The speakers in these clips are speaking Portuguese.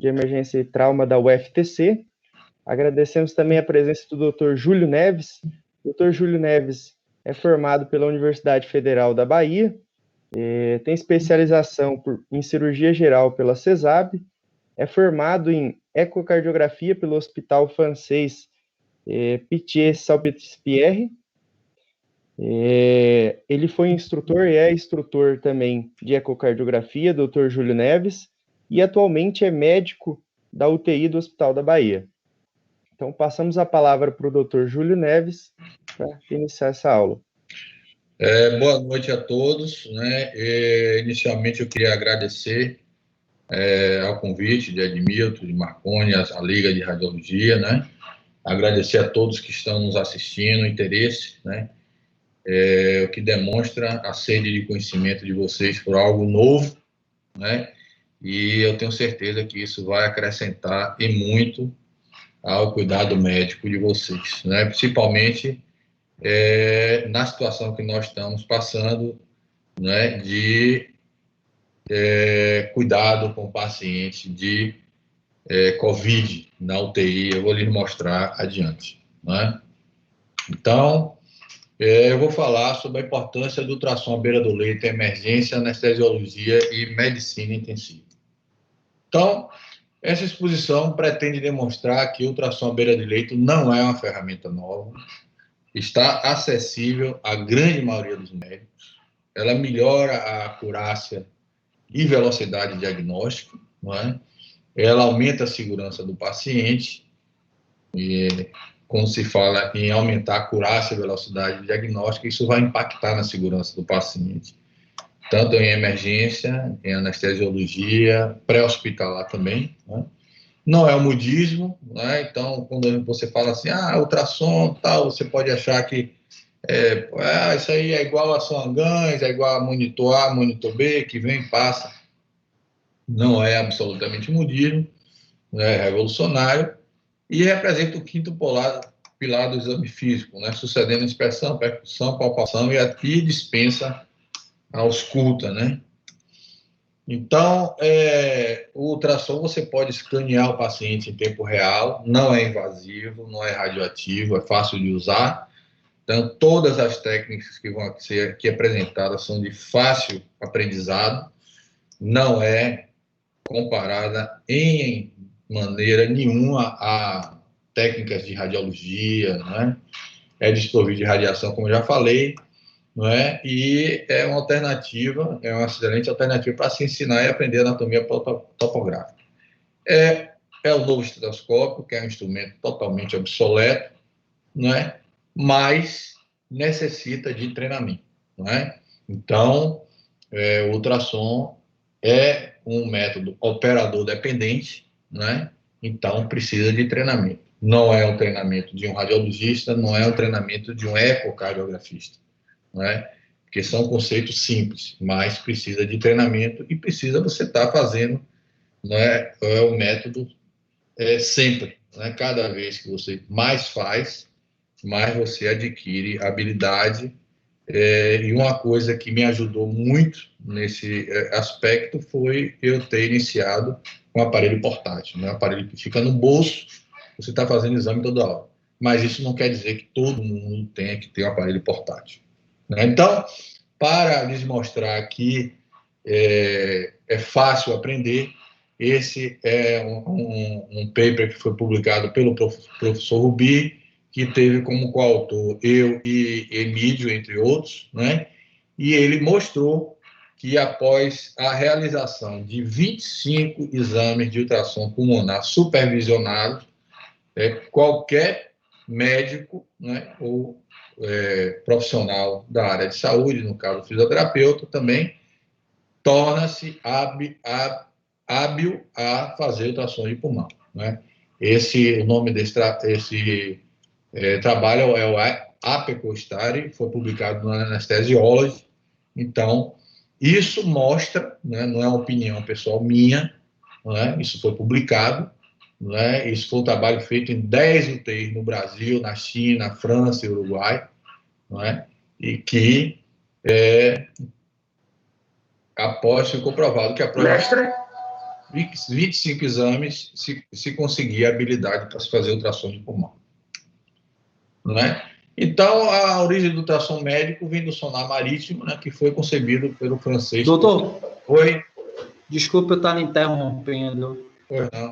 de Emergência e Trauma da UFTC. Agradecemos também a presença do Dr. Júlio Neves. O Dr. Júlio Neves é formado pela Universidade Federal da Bahia, tem especialização em cirurgia geral pela CESAB, é formado em ecocardiografia pelo Hospital Francês Pitié-Salpêtrière. Ele foi instrutor e é instrutor também de ecocardiografia, Dr. Júlio Neves, e atualmente é médico da UTI do Hospital da Bahia. Então, passamos a palavra para o Dr. Júlio Neves para iniciar essa aula. Boa noite a todos, né? Inicialmente, eu queria agradecer ao convite de Edmilton, de Marconi, a Liga de Radiologia, né? Agradecer a todos que estão nos assistindo, o interesse, né? O que demonstra a sede de conhecimento de vocês por algo novo, né? E eu tenho certeza que isso vai acrescentar e muito ao cuidado médico de vocês, né? Principalmente na situação que nós estamos passando, né? De cuidado com pacientes de COVID na UTI. Eu vou lhes mostrar adiante, né? Então, eu vou falar sobre a importância do ultrassom à beira do leito, emergência, anestesiologia e medicina intensiva. Então, essa exposição pretende demonstrar que o ultrassom à beira do leito não é uma ferramenta nova, está acessível à grande maioria dos médicos, ela melhora a acurácia e velocidade de diagnóstico, não é? Ela aumenta a segurança do paciente, e quando se fala em aumentar a acurácia e velocidade de diagnóstico, isso vai impactar na segurança do paciente, tanto em emergência, em anestesiologia, pré-hospitalar também, né? Não é o modismo, né? Então, quando você fala assim, ultrassom, tal, você pode achar que isso aí é igual a Swan-Ganz, é igual a monitor A, monitor B, que vem e passa. Não é absolutamente modismo, é revolucionário, e representa o quinto pilar do exame físico, né? Sucedendo inspeção, percussão, palpação e aqui dispensa a ausculta, né? Então, o ultrassom você pode escanear o paciente em tempo real, não é invasivo, não é radioativo, é fácil de usar. Então, todas as técnicas que vão ser aqui apresentadas são de fácil aprendizado, não é comparada em maneira nenhuma a técnicas de radiologia, né? É desprovido de radiação, como eu já falei, não é? E é uma alternativa, é uma excelente alternativa para se ensinar e aprender anatomia topográfica. É o novo estetoscópio, que é um instrumento totalmente obsoleto, não é? Mas necessita de treinamento, não é? Então, o ultrassom é um método operador dependente, não é? Então, precisa de treinamento. Não é um treinamento de um radiologista, não é um treinamento de um ecocardiografista, não é? Porque são conceitos simples, mas precisa de treinamento e precisa você estar fazendo, não é? O método sempre, não é? Cada vez que você mais faz, mais você adquire habilidade. E uma coisa que me ajudou muito nesse aspecto foi eu ter iniciado um aparelho portátil, um aparelho que fica no bolso, você está fazendo exame toda hora. Mas isso não quer dizer que todo mundo tenha que ter um aparelho portátil, né? Então, para lhes mostrar que é fácil aprender, esse é um paper que foi publicado pelo professor Rubi, que teve como coautor eu e Emílio, entre outros, né? E ele mostrou que após a realização de 25 exames de ultrassom pulmonar supervisionados, qualquer médico, né, ou profissional da área de saúde, no caso fisioterapeuta também, torna-se hábil a fazer ultrassom de pulmão, né? O nome desse trabalho é o Apical Study, foi publicado na Anesthesiology. Então, isso mostra, né, não é uma opinião pessoal minha, né, isso foi publicado, né, isso foi um trabalho feito em 10 UTIs no Brasil, na China, na França e Uruguai, né, e que após ficou provado que a 25 exames se conseguir a habilidade para se fazer ultrassom de pulmão. Não é? Então, a origem do ultrassom médico vem do sonar marítimo, né, que foi concebido pelo francês. Doutor, oi? Desculpa eu estar me interrompendo. Pois não.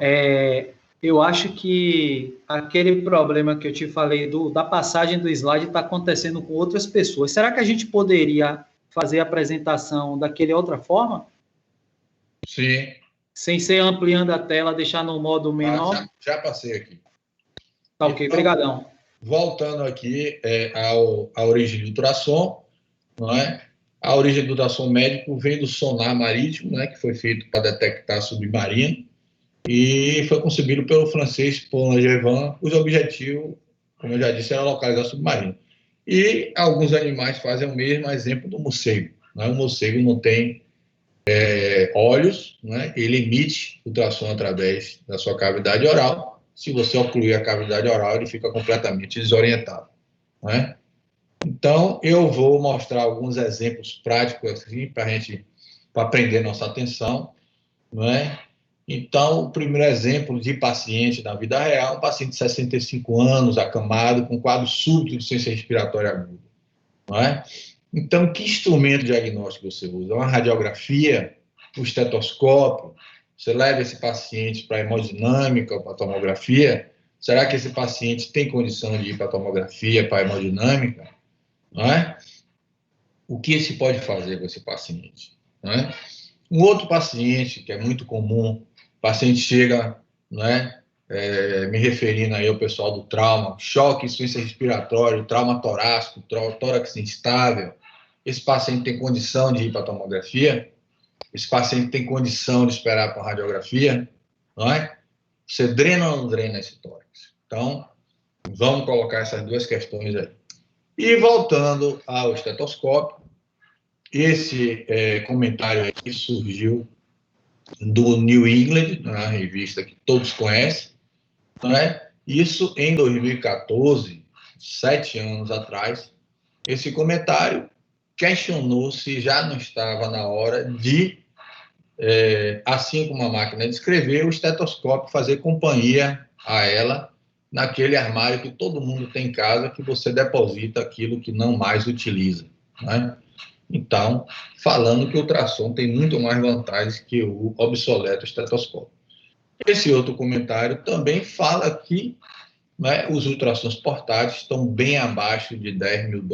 Eu acho que aquele problema que eu te falei da passagem do slide está acontecendo com outras pessoas. Será que a gente poderia fazer a apresentação daquele outra forma? Sim. Sem ser ampliando a tela, deixar no modo menor? Já passei aqui. Tá ok, obrigadão. Voltando aqui à origem do ultrassom, não é? A origem do ultrassom médico vem do sonar marítimo, né, que foi feito para detectar submarino, e foi concebido pelo francês Paul Langevin, cujo objetivo, como eu já disse, era localizar submarino. E alguns animais fazem o mesmo, exemplo do morcego. Né? O morcego não tem olhos, né? Ele emite ultrassom através da sua cavidade oral. Se você ocluir a cavidade oral, ele fica completamente desorientado. Né? Então, eu vou mostrar alguns exemplos práticos assim, para prender nossa atenção. Não é? Então, o primeiro exemplo de paciente na vida real, um paciente de 65 anos, acamado, com quadro súbito de insuficiência respiratória aguda. Não é? Então, que instrumento diagnóstico você usa? Uma radiografia, um estetoscópio? Você leva esse paciente para a hemodinâmica ou para a tomografia? Será que esse paciente tem condição de ir para a tomografia, para a hemodinâmica? Não é? O que se pode fazer com esse paciente? Não é? Um outro paciente, que é muito comum, o paciente chega, não é? Me referindo aí ao pessoal do trauma, choque, insuficiência respiratória, trauma torácico, tórax instável. Esse paciente tem condição de ir para a tomografia? Esse paciente tem condição de esperar para a radiografia? Não é? Você drena ou não drena esse tórax? Então, vamos colocar essas duas questões aí. E voltando ao estetoscópio, esse comentário aí surgiu do New England, uma revista que todos conhecem, não é? Isso em 2014, 7 anos atrás. Esse comentário questionou se já não estava na hora de, assim como a máquina de escrever, o estetoscópio fazer companhia a ela naquele armário que todo mundo tem em casa, que você deposita aquilo que não mais utiliza, né? Então, falando que o ultrassom tem muito mais vantagens que o obsoleto estetoscópio. Esse outro comentário também fala que, né, os ultrassons portáteis estão bem abaixo de $10 mil.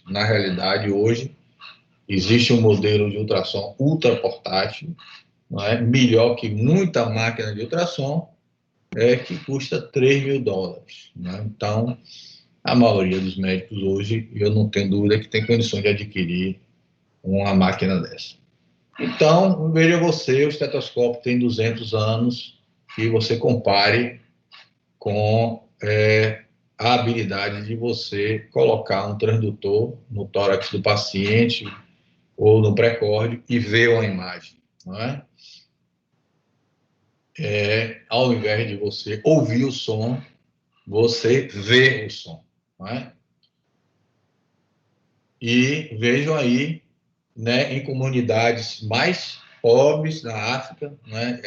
Na realidade, hoje, existe um modelo de ultrassom ultra portátil, não é? Melhor que muita máquina de ultrassom, que custa $3 mil. Né? Então, a maioria dos médicos hoje, eu não tenho dúvida que tem condições de adquirir uma máquina dessa. Então, veja você, o estetoscópio tem 200 anos, que você compare com a habilidade de você colocar um transdutor no tórax do paciente ou no pré-córdio e ver uma imagem, não é? Ao invés de você ouvir o som, você vê o som, não é? E vejam aí, né, em comunidades mais pobres na África, né,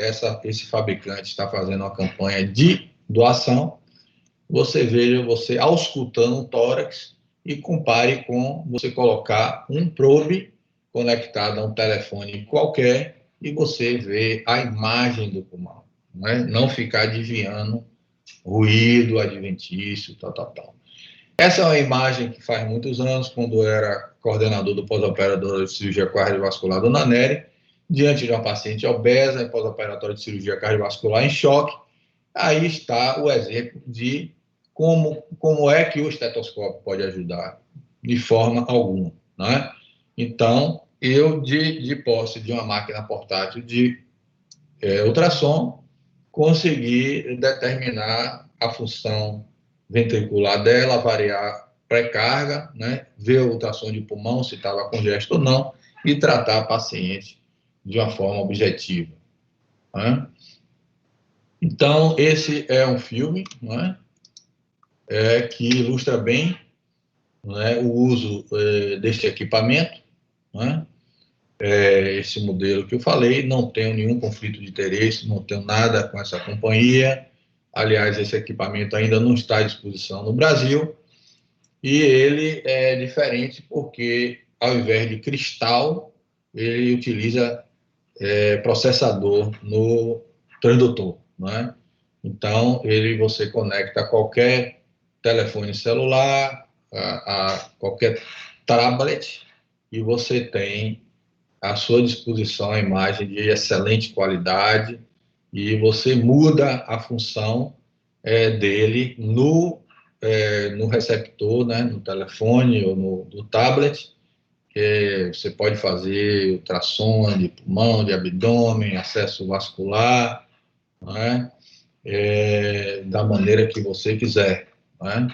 esse fabricante está fazendo uma campanha de doação. Você veja, você auscultando um tórax e compare com você colocar um probe conectado a um telefone qualquer e você vê a imagem do pulmão, né? Não ficar desviando ruído adventício, tal. Essa é uma imagem que faz muitos anos, quando eu era coordenador do pós-operatório de cirurgia cardiovascular do Naneri, diante de uma paciente obesa em pós-operatório de cirurgia cardiovascular em choque. Aí está o exemplo de como é que o estetoscópio pode ajudar, de forma alguma, né? Então, eu, de posse de uma máquina portátil de ultrassom, consegui determinar a função ventricular dela, variar pré-carga, né? Ver o ultrassom de pulmão, se estava congesto ou não, e tratar a paciente de uma forma objetiva, né? Então, esse é um filme, não é? Que ilustra bem, não é, o uso deste equipamento, não é? esse modelo que eu falei, não tenho nenhum conflito de interesse, não tenho nada com essa companhia. Aliás, esse equipamento ainda não está à disposição no Brasil, e ele é diferente porque, ao invés de cristal, ele utiliza processador no transdutor, não é? Então, você conecta a qualquer telefone celular, a qualquer tablet, e você tem à sua disposição a imagem de excelente qualidade, e você muda a função dele no receptor, né, no telefone ou no tablet. Você pode fazer ultrassom de pulmão, de abdômen, acesso vascular, não é? Da maneira que você quiser, não é?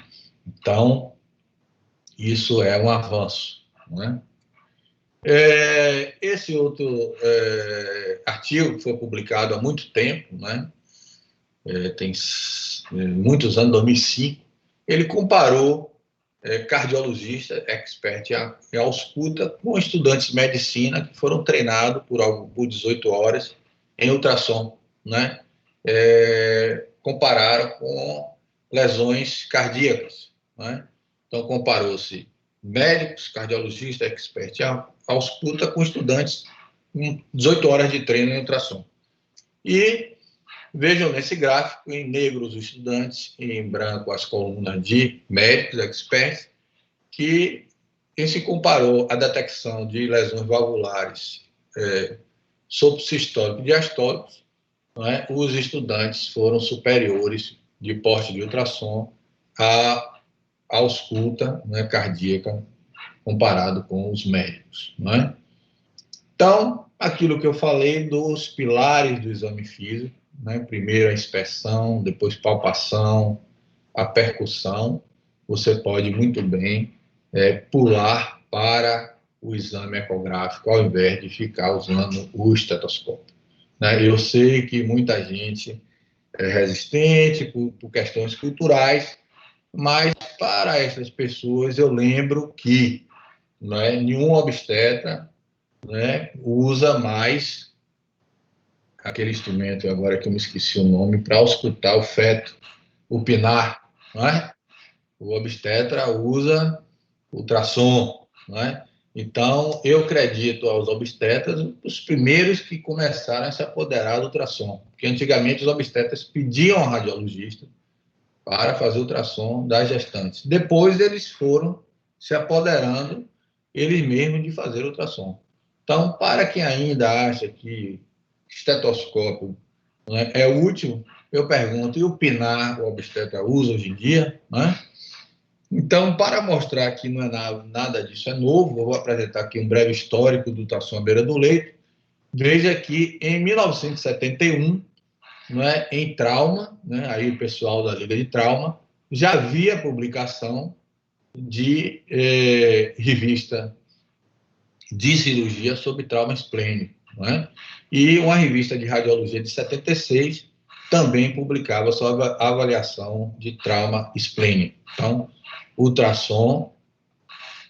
Então, isso é um avanço, não é? Esse outro artigo que foi publicado há muito tempo, né? Tem muitos anos, 2005, ele comparou cardiologista, expert em ausculta, com estudantes de medicina que foram treinados por 18 horas em ultrassom, né? Compararam com lesões cardíacas, né? Então, comparou-se médicos, cardiologistas, expert em ausculta com estudantes com 18 horas de treino em ultrassom. E vejam nesse gráfico, em negro os estudantes, em branco as colunas de médicos, experts, que quem se comparou à detecção de lesões valvulares subsistólicos e diastólicos, não é? Os estudantes foram superiores de porte de ultrassom à ausculta, né, cardíaca, comparado com os médicos, não é? Então, aquilo que eu falei dos pilares do exame físico, né? Primeiro a inspeção, depois palpação, a percussão, você pode muito bem pular para o exame ecográfico ao invés de ficar usando o estetoscópio, né? Eu sei que muita gente é resistente por questões culturais, mas para essas pessoas eu lembro que, né, nenhum obstetra, né, usa mais aquele instrumento, agora que eu me esqueci o nome, para auscultar o feto, o pinar, não é? O obstetra usa ultrassom, não é? Então, eu acredito aos obstetras, os primeiros que começaram a se apoderar do ultrassom, porque antigamente os obstetras pediam ao radiologista para fazer ultrassom das gestantes. Depois eles foram se apoderando eles mesmos de fazer ultrassom. Então, para quem ainda acha que estetoscópio, né, é útil, eu pergunto, e o pinar o obstetra usa hoje em dia, né? Então, para mostrar que não é nada disso é novo, eu vou apresentar aqui um breve histórico do ultrassom à beira do leito. Veja que em 1971, né, em trauma, né, aí o pessoal da Liga de Trauma, já havia publicação de revista de cirurgia sobre trauma esplênico, né? E uma revista de radiologia de 76 também publicava sobre a avaliação de trauma esplênico. Então, ultrassom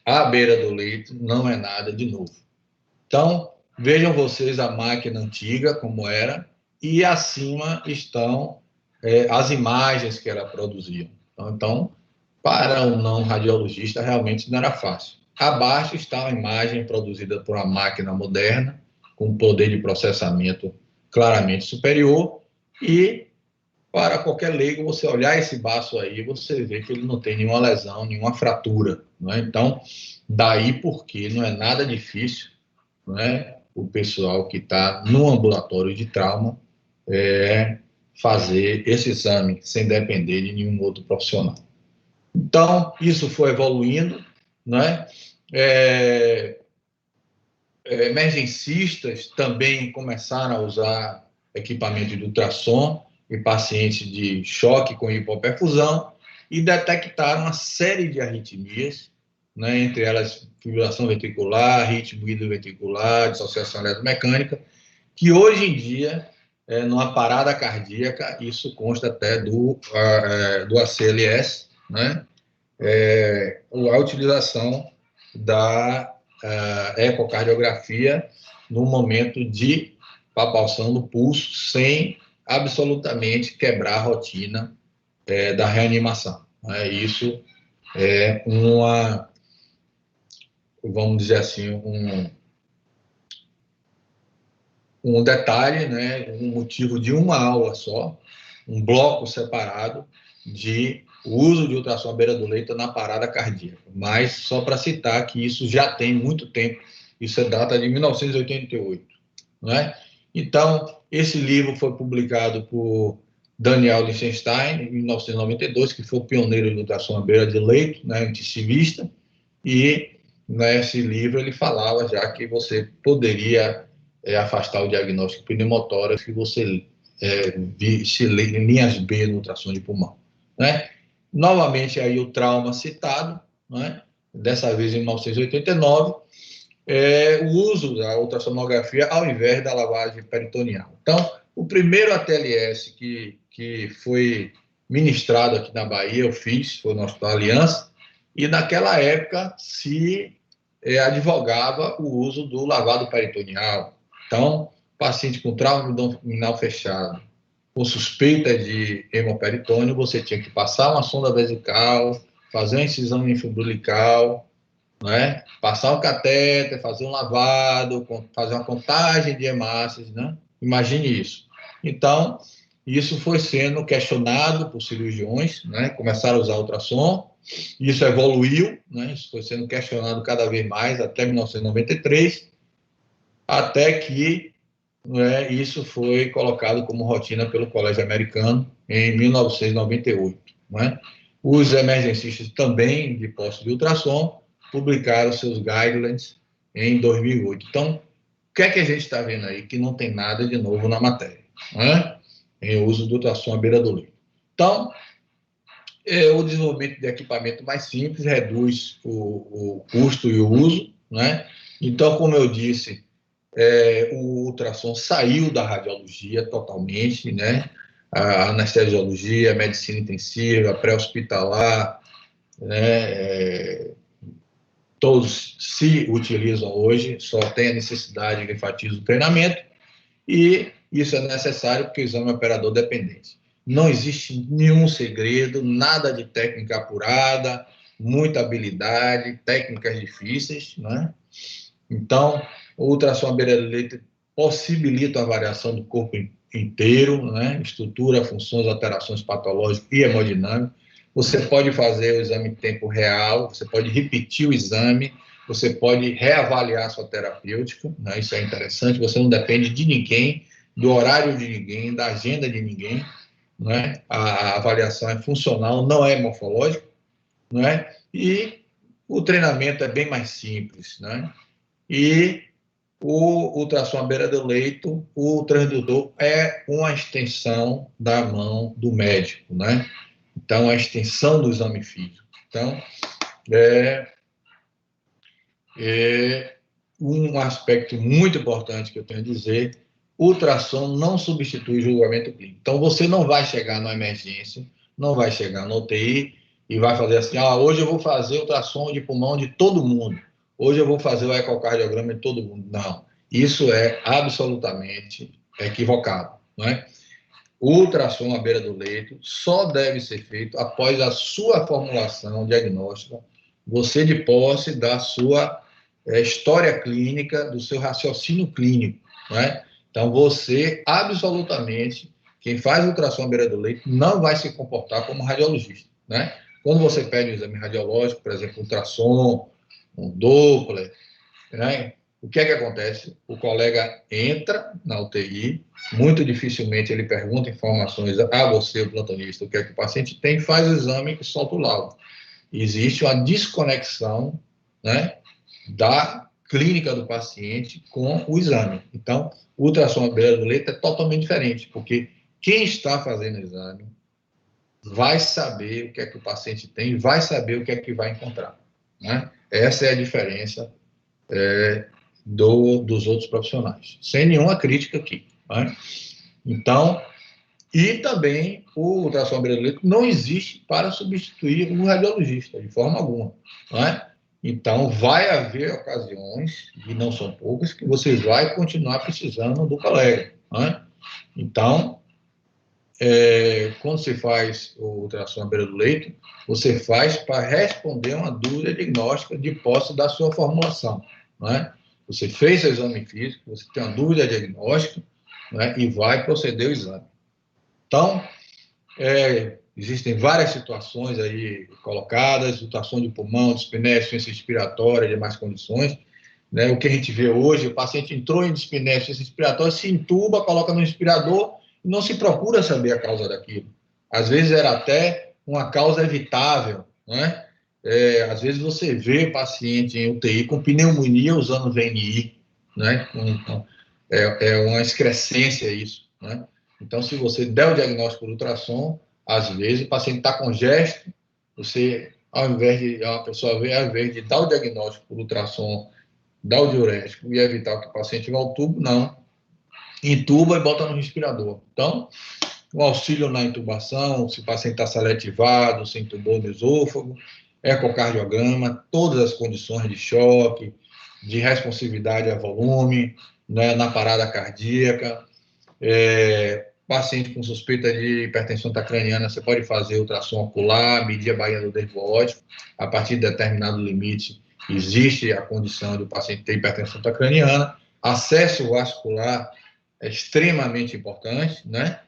à beira do leito não é nada de novo. Então, vejam vocês a máquina antiga, como era, e acima estão as imagens que ela produzia. Então, para um não radiologista, realmente não era fácil. Abaixo está a imagem produzida por uma máquina moderna, com poder de processamento claramente superior, e para qualquer leigo, você olhar esse baço aí, você vê que ele não tem nenhuma lesão, nenhuma fratura, não é? Então, daí porque não é nada difícil, não é? O pessoal que está no ambulatório de trauma fazer esse exame sem depender de nenhum outro profissional. Então, isso foi evoluindo, né? Emergencistas também começaram a usar equipamento de ultrassom em pacientes de choque com hipoperfusão e detectaram uma série de arritmias, né? Entre elas fibrilação ventricular, ritmo hidroventricular, dissociação eletromecânica, que hoje em dia, numa parada cardíaca, isso consta até do ACLS, né? A utilização da ecocardiografia no momento de palpação do pulso, sem absolutamente quebrar a rotina da reanimação. Isso é vamos dizer assim, um detalhe, né, um motivo de uma aula só, um bloco separado de uso de ultrassom à beira do leito na parada cardíaca. Mas só para citar que isso já tem muito tempo, isso é data de 1988, não é? Então, esse livro foi publicado por Daniel Lichtenstein, em 1992, que foi o pioneiro de ultrassom à beira de leito, né, intensivista, e nesse livro ele falava já que você poderia afastar o diagnóstico pneumotórax se você visse linhas B no ultrassom de pulmão, né? Novamente aí o trauma citado, né? Dessa vez em 1989, o uso da ultrassonografia ao invés da lavagem peritoneal. Então, o primeiro ATLS que foi ministrado aqui na Bahia, eu fiz, foi no Hospital Aliança, e naquela época se advogava o uso do lavado peritoneal. Então, paciente com trauma abdominal fechado, com suspeita de hemoperitônio, você tinha que passar uma sonda vesical, fazer uma incisão infraumbilical, né? Passar um catéter, fazer um lavado, fazer uma contagem de hemácias, né? Imagine isso. Então, isso foi sendo questionado por cirurgiões, né? Começaram a usar ultrassom, isso evoluiu, né? Isso foi sendo questionado cada vez mais até 1993, até que isso foi colocado como rotina pelo Colégio Americano em 1998. Né? Os emergencistas também de posse de ultrassom publicaram seus guidelines em 2008. Então, o que é que a gente está vendo aí que não tem nada de novo na matéria? Né? Em uso do ultrassom à beira do leito. Então, o desenvolvimento de equipamento mais simples reduz o custo e o uso. Né? Então, como eu disse, o ultrassom saiu da radiologia totalmente, né? A anestesiologia, a medicina intensiva, a pré-hospitalar, né? Todos se utilizam hoje, só tem a necessidade de enfatizar o treinamento, e isso é necessário porque o exame é operador dependente. Não existe nenhum segredo, nada de técnica apurada, muita habilidade, técnicas difíceis, né? Então, o ultrassom à beira do leito possibilita a variação do corpo inteiro, né? Estrutura, funções, alterações patológicas e hemodinâmicas. Você pode fazer o exame em tempo real, você pode repetir o exame, você pode reavaliar a sua terapêutica, né? Isso é interessante, você não depende de ninguém, do horário de ninguém, da agenda de ninguém, né? A avaliação é funcional, não é morfológica, né? E o treinamento é bem mais simples, né? E o ultrassom à beira do leito, o transdutor é uma extensão da mão do médico, né? Então, a extensão do exame físico. Então, um aspecto muito importante que eu tenho a dizer, ultrassom não substitui julgamento clínico. Então, você não vai chegar na emergência, não vai chegar na UTI e vai fazer assim, hoje eu vou fazer ultrassom de pulmão de todo mundo. Hoje eu vou fazer o ecocardiograma de todo mundo. Não, isso é absolutamente equivocado, não é? O ultrassom à beira do leito só deve ser feito após a sua formulação diagnóstica, você de posse da sua história clínica, do seu raciocínio clínico, não é? Então, você, absolutamente, quem faz ultrassom à beira do leito não vai se comportar como radiologista, né? Quando você pede um exame radiológico, por exemplo, ultrassom, um Doppler, né? O que é que acontece? O colega entra na UTI, muito dificilmente ele pergunta informações a você, o plantonista, o que é que o paciente tem, faz o exame e solta o laudo. Existe uma desconexão, né, da clínica do paciente com o exame. Então, o ultrassom à beira do leito é totalmente diferente, porque quem está fazendo o exame vai saber o que é que o paciente tem, vai saber o que é que vai encontrar, né? Essa é a diferença dos outros profissionais, sem nenhuma crítica aqui, né? Então, e também o ultrassom à beira do leito não existe para substituir um radiologista, de forma alguma, né? Então, vai haver ocasiões, e não são poucas, que você vai continuar precisando do colega, né? Então, quando você faz o ultrassom à beira do leito, você faz para responder uma dúvida diagnóstica de posse da sua formulação, né? Você fez o exame físico, você tem uma dúvida diagnóstica, né? E vai proceder o exame. Então, existem várias situações aí colocadas, ultrassom de pulmão, dispneia, insuficiência respiratória e demais condições, né? O que a gente vê hoje, o paciente entrou em dispneia, insuficiência respiratória, se entuba, coloca no respirador, não se procura saber a causa daquilo. Às vezes era até uma causa evitável, né? Às vezes você vê paciente em UTI com pneumonia usando VNI, né? Uma excrescência isso, né? Então, se você der o diagnóstico por ultrassom, às vezes o paciente está com gesto, você, ao invés de dar o diagnóstico por ultrassom, dar o diurético e evitar que o paciente vá ao tubo, não. Intuba e bota no respirador. Então, o auxílio na intubação, se o paciente está seletivado, se intubou no esôfago, ecocardiograma, todas as condições de choque, de responsividade a volume, né, na parada cardíaca. Paciente com suspeita de hipertensão intracraniana, você pode fazer ultrassom ocular, medir a baía do nervo óptico. A partir de determinado limite, existe a condição do paciente ter hipertensão intracraniana. Acesso vascular é extremamente importante, né?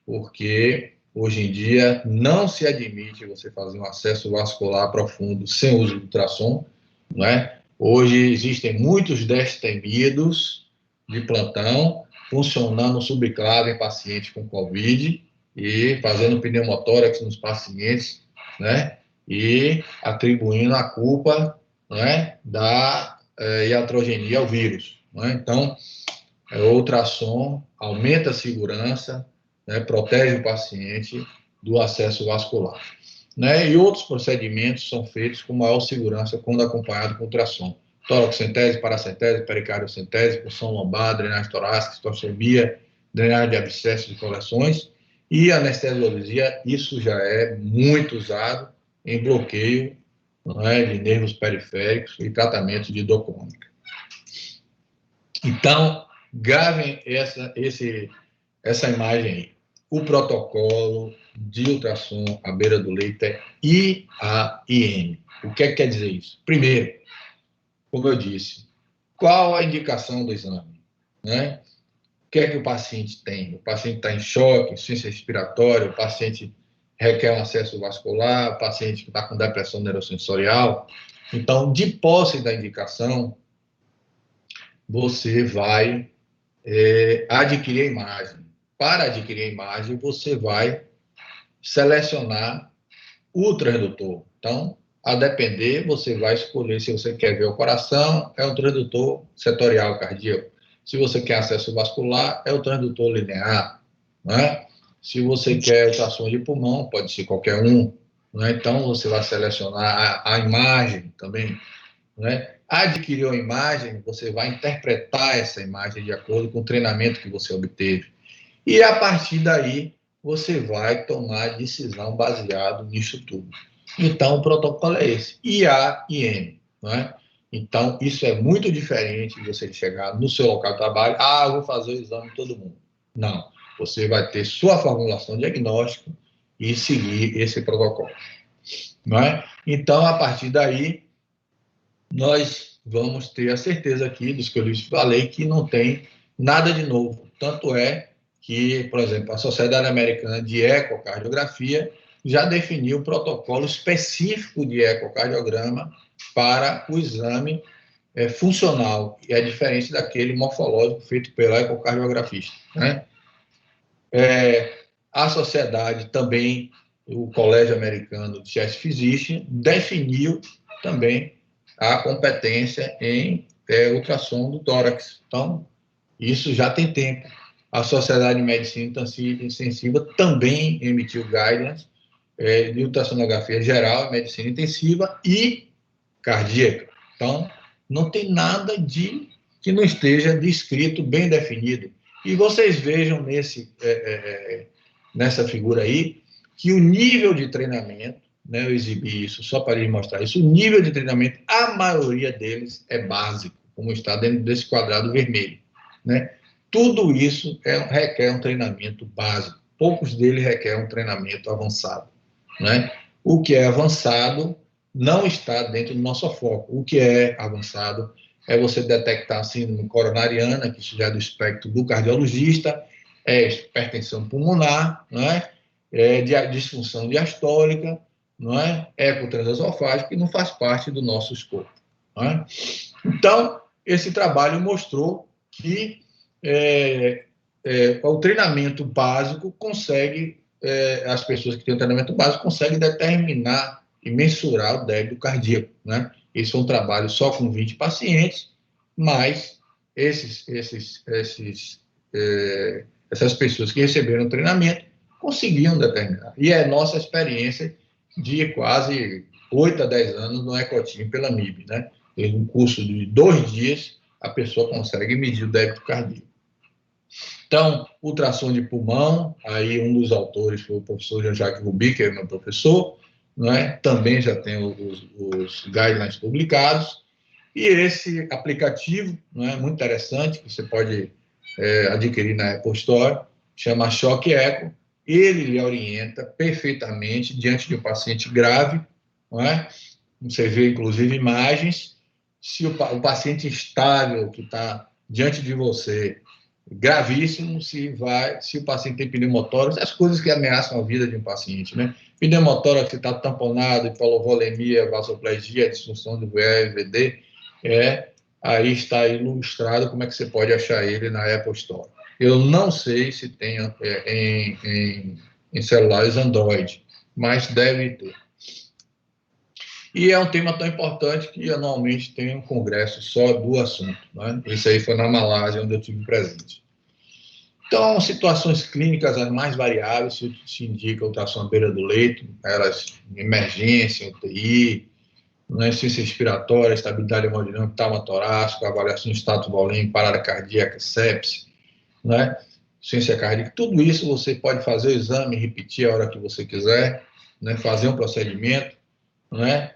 Porque hoje em dia não se admite você fazer um acesso vascular profundo sem uso de ultrassom, né? Hoje existem muitos destemidos de plantão funcionando subclave em pacientes com Covid e fazendo pneumotórax nos pacientes, né? E atribuindo a culpa, né, da iatrogenia ao vírus, né? Então, o ultrassom aumenta a segurança, né, protege o paciente do acesso vascular, né? E outros procedimentos são feitos com maior segurança quando acompanhado com ultrassom. Toracocentese, paracentese, pericardiocentese, punção lombar, drenagem torácica, cistostomia, drenagem de abscessos e coleções. E anestesiologia, isso já é muito usado em bloqueio, né, de nervos periféricos e tratamento de dor crônica. Então, gravem essa imagem aí. O protocolo de ultrassom à beira do leito é IAIM. O que quer dizer isso? Primeiro, como eu disse, qual a indicação do exame, né? O que é que o paciente tem? O paciente está em choque, insuficiência respiratória, o paciente requer um acesso vascular, o paciente que está com depressão neurosensorial. Então, de posse da indicação, você vai adquirir a imagem. Para adquirir a imagem, você vai selecionar o transdutor. Então, a depender, você vai escolher se você quer ver o coração, é o transdutor setorial cardíaco. Se você quer acesso vascular, é o transdutor linear, né? Se você quer ultrassom de pulmão, pode ser qualquer um, né? Então, você vai selecionar a imagem também, né? Adquiriu a imagem, você vai interpretar essa imagem de acordo com o treinamento que você obteve. E, a partir daí, você vai tomar a decisão baseado nisso tudo. Então, o protocolo é esse, IAIM, né? Então, isso é muito diferente de você chegar no seu local de trabalho, eu vou fazer o exame de todo mundo. Não, você vai ter sua formulação diagnóstica e seguir esse protocolo, né? Então, a partir daí, nós vamos ter a certeza aqui, dos que eu lhes falei, que não tem nada de novo. Tanto é que, por exemplo, a Sociedade Americana de Ecocardiografia já definiu o protocolo específico de ecocardiograma para o exame funcional, e é diferente daquele morfológico feito pelo ecocardiografista, né? A sociedade também, o Colégio Americano de Chest Physicians, definiu também a competência em ultrassom do tórax. Então, isso já tem tempo. A Sociedade de Medicina Intensiva também emitiu guidelines de ultrassonografia geral, medicina intensiva e cardíaca. Então, não tem nada que não esteja descrito, bem definido. E vocês vejam nessa figura aí que o nível de treinamento né, eu exibi isso só para lhes mostrar isso, o nível de treinamento, a maioria deles é básico, como está dentro desse quadrado vermelho, né? Tudo isso requer um treinamento básico. Poucos deles requerem um treinamento avançado, né? O que é avançado não está dentro do nosso foco. O que é avançado é você detectar a síndrome coronariana, que já é do espectro do cardiologista, é hipertensão pulmonar, não é? Disfunção diastólica, não é? Eco transesofágico, que não faz parte do nosso escopo, não é? Então, esse trabalho mostrou que o treinamento básico consegue, as pessoas que têm o treinamento básico conseguem determinar e mensurar o débito cardíaco, né? Esse foi um trabalho só com 20 pacientes, mas essas pessoas que receberam treinamento conseguiam determinar. E é nossa experiência de quase 8 a 10 anos no Ecotim pela MIB, né? Em um curso de 2 dias, a pessoa consegue medir o débito cardíaco. Então, ultrassom de pulmão, aí um dos autores foi o professor Jean-Jacques Rubi, que é meu professor, não é? Também já tem os guidelines publicados, e esse aplicativo, não é, muito interessante, que você pode adquirir na Apple Store, chama Choque Eco, ele lhe orienta perfeitamente diante de um paciente grave, não é? Você vê, inclusive, imagens, se o paciente estável que está diante de você, gravíssimo, se o paciente tem pneumotórax, as coisas que ameaçam a vida de um paciente, né? Pneumotórax que está tamponado, hipovolemia, vasoplegia, disfunção do VD, aí está ilustrado como é que você pode achar ele na Apple Store. Eu não sei se tem em celulares Android, mas deve ter. E é um tema tão importante que anualmente tem um congresso só do assunto, né? Esse aí foi na Malásia, onde eu tive presente. Então, situações clínicas as mais variáveis se indica ultrassom à beira do leito, elas emergência, UTI, insuficiência respiratória, estabilidade hemodinâmica, trauma torácico, avaliação de status volêmico, parada cardíaca, sepse, né? Insuficiência cardíaca, tudo isso você pode fazer o exame, repetir a hora que você quiser, né? Fazer um procedimento, né?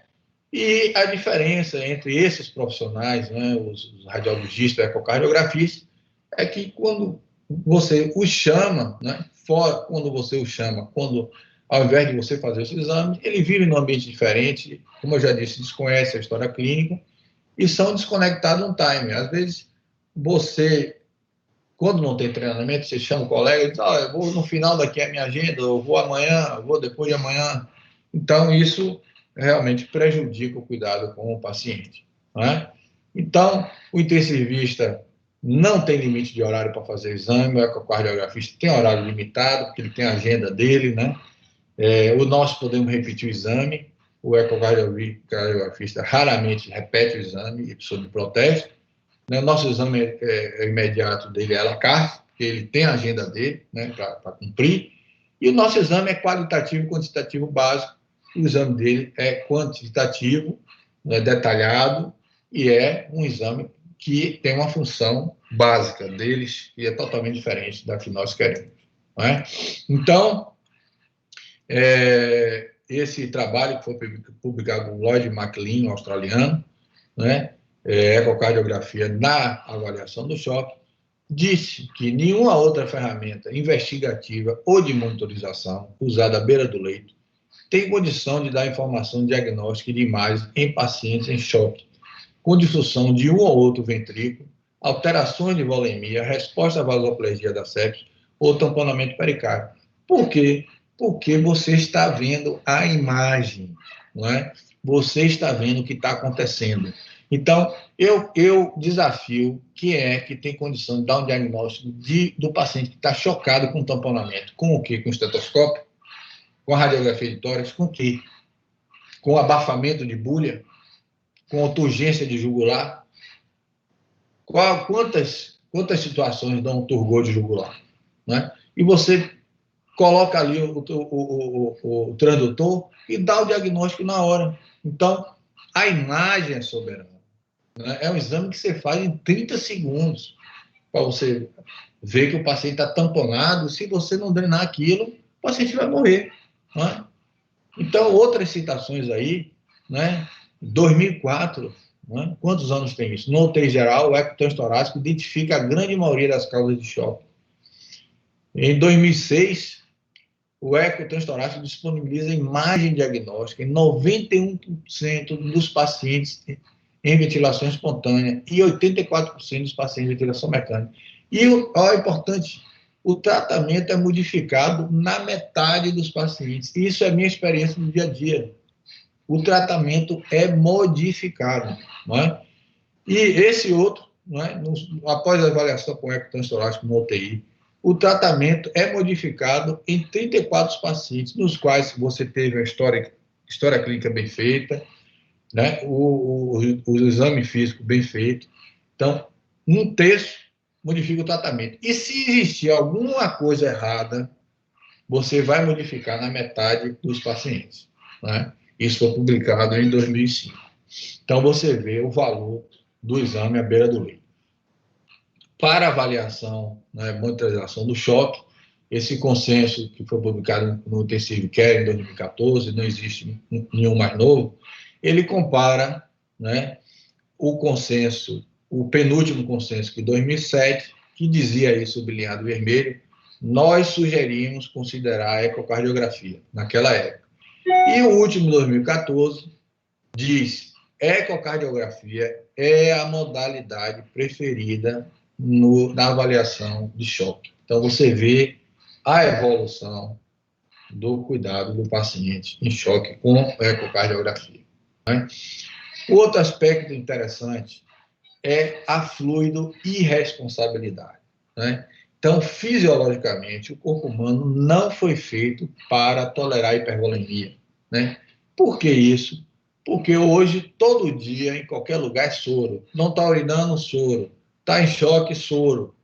E a diferença entre esses profissionais, né, os radiologistas, ecocardiografistas, é que quando você os chama, né, quando ao invés de você fazer esse exame, ele vive num ambiente diferente, como eu já disse, desconhece a história clínica e são desconectados no time. Às vezes, você, quando não tem treinamento, você chama o colega e diz, eu vou no final daqui a minha agenda, eu vou amanhã, eu vou depois de amanhã. Então, isso realmente prejudica o cuidado com o paciente, não é? Então, o intensivista não tem limite de horário para fazer exame, o ecocardiografista tem horário limitado, porque ele tem a agenda dele, né? Nós podemos repetir o exame, o ecocardiografista raramente repete o exame, sob protesto, né? Nosso exame imediato dele é à la carte, porque ele tem a agenda dele, né, para cumprir, e o nosso exame é qualitativo e quantitativo básico. O exame dele é quantitativo, detalhado, e é um exame que tem uma função básica deles e é totalmente diferente da que nós queremos, não é? Então, esse trabalho que foi publicado por Lloyd McLean, australiano, né, ecocardiografia na avaliação do choque, disse que nenhuma outra ferramenta investigativa ou de monitorização usada à beira do leito tem condição de dar informação diagnóstica e de imagem em pacientes em choque, com disfunção de um ou outro ventrículo, alterações de volemia, resposta à vasoplegia da sepse ou tamponamento pericárdio. Por quê? Porque você está vendo a imagem, não é? Você está vendo o que está acontecendo. Então, eu desafio quem é que tem condição de dar um diagnóstico do paciente que está chocado com tamponamento. Com o quê? Com o estetoscópio? Com a radiografia de tórax? Com o quê? Com abafamento de bulha? Com turgência de jugular? Quantas situações dão um turgor de jugular? Né? E você coloca ali o transdutor e dá o diagnóstico na hora. Então, a imagem é soberana. Né? É um exame que você faz em 30 segundos para você ver que o paciente está tamponado. Se você não drenar aquilo, o paciente vai morrer. Né? Então, outras citações aí, né? 2004, né? Quantos anos tem isso? No UTI geral, o ecotoracico identifica a grande maioria das causas de choque. Em 2006, o ecotoracico disponibiliza imagem diagnóstica em 91% dos pacientes em ventilação espontânea e 84% dos pacientes em ventilação mecânica. E o importante, o tratamento é modificado na metade dos pacientes. Isso é minha experiência no dia a dia. O tratamento é modificado, não é? E esse outro, não é? Após a avaliação com ecotorácico no UTI, o tratamento é modificado em 34 pacientes, nos quais você teve a história clínica bem feita, né? o exame físico bem feito. Então, um terço modifica o tratamento. E se existir alguma coisa errada, você vai modificar na metade dos pacientes, né? Isso foi publicado em 2005. Então, você vê o valor do exame à beira do leito. Para avaliação, né, monitorização do choque, esse consenso que foi publicado no Intensive Care em 2014, não existe nenhum mais novo, ele compara, né, o consenso, o penúltimo consenso de 2007, que dizia aí, sublinhado vermelho, nós sugerimos considerar a ecocardiografia naquela época. E o último, 2014, diz ecocardiografia é a modalidade preferida na avaliação de choque. Então, você vê a evolução do cuidado do paciente em choque com ecocardiografia, né? O outro aspecto interessante é a fluido irresponsabilidade, né? Então, fisiologicamente, o corpo humano não foi feito para tolerar hipervolemia, né? Por que isso? Porque hoje, todo dia, em qualquer lugar, é soro. Não está urinando, soro. Está em choque, soro.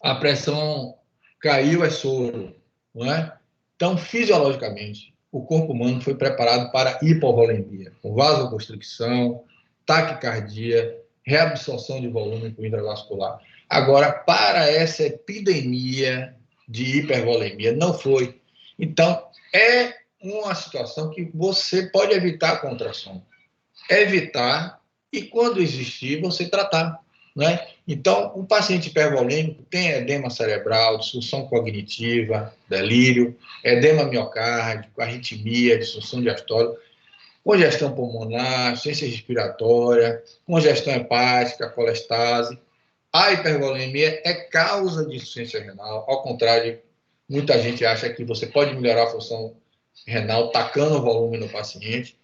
A pressão caiu, é soro. Não é? Então, fisiologicamente, o corpo humano foi preparado para hipovolemia, com vasoconstricção, taquicardia, reabsorção de volume por intravascular. Agora, para essa epidemia de hipervolemia, não foi. Então, é uma situação que você pode evitar a contração. Evitar e, quando existir, você tratar, né? Então, um paciente hipervolêmico tem edema cerebral, disfunção cognitiva, delírio, edema miocárdico, arritmia, disfunção diastólica, congestão pulmonar, insuficiência respiratória, congestão hepática, colestase. A hipervolemia é causa de insuficiência renal, ao contrário, muita gente acha que você pode melhorar a função renal tacando o volume no paciente.